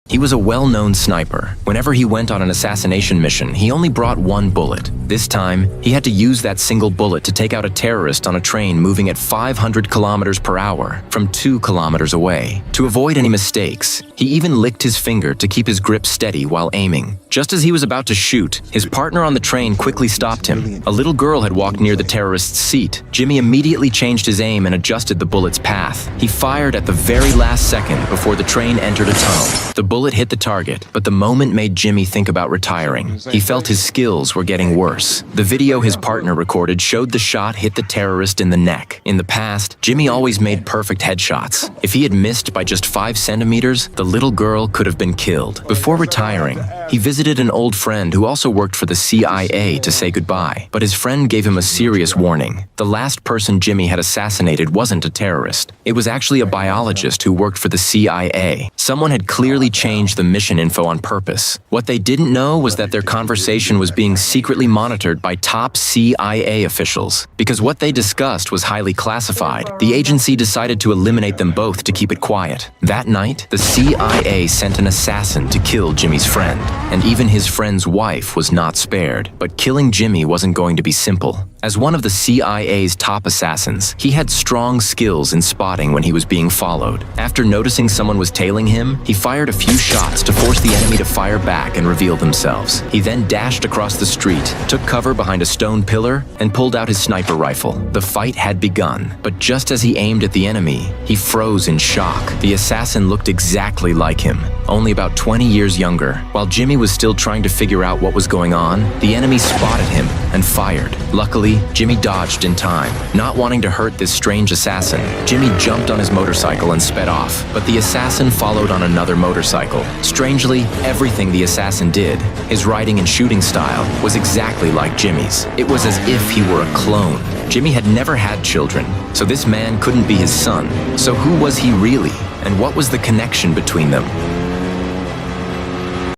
He was a well-known sniper. Whenever he went on an assassination mission, he only brought one bullet. This time, he had to use that single bullet to take out a terrorist on a train moving at 500 kilometers per hour from 2 kilometers away. To avoid any mistakes, he even licked his finger to keep his grip steady while aiming. Just as he was about to shoot, his partner on the train quickly stopped him. A little girl had walked near the terrorist's seat. Jimmy immediately changed his aim and adjusted the bullet's path. He fired at the very last second before the train entered a tunnel. The bullet hit the target, but the moment made Jimmy think about retiring. He felt his skills were getting worse. The video his partner recorded showed the shot hit the terrorist in the neck. In the past, Jimmy always made perfect headshots. If he had missed by just 5 centimeters, the little girl could have been killed. Before retiring, he visited an old friend who also worked for the CIA to say goodbye, but his friend gave him a serious warning. The last person Jimmy had assassinated wasn't a terrorist. It was actually a biologist who worked for the CIA. Someone had clearly changed the mission info on purpose. What they didn't know was that their conversation was being secretly monitored by top CIA officials. Because what they discussed was highly classified, the agency decided to eliminate them both to keep it quiet. That night, the CIA sent an assassin to kill Jimmy's friend, and even his friend's wife was not spared. But killing Jimmy wasn't going to be simple. As one of the CIA's top assassins, he had strong skills in spotting when he was being followed. After noticing someone was tailing him, he fired a few shots to force the enemy to fire back and reveal themselves. He then dashed across the street, took cover behind a stone pillar, and pulled out his sniper rifle. The fight had begun, but just as he aimed at the enemy, he froze in shock. The assassin looked exactly like him, only about 20 years younger. While Jimmy was still trying to figure out what was going on, the enemy spotted him and fired. Luckily, Jimmy dodged in time. Not wanting to hurt this strange assassin, Jimmy jumped on his motorcycle and sped off, but the assassin followed on another motorcycle. Strangely, everything the assassin did, his riding and shooting style, was exactly like Jimmy's. It was as if he were a clone. Jimmy had never had children, so this man couldn't be his son. So who was he really? And what was the connection between them?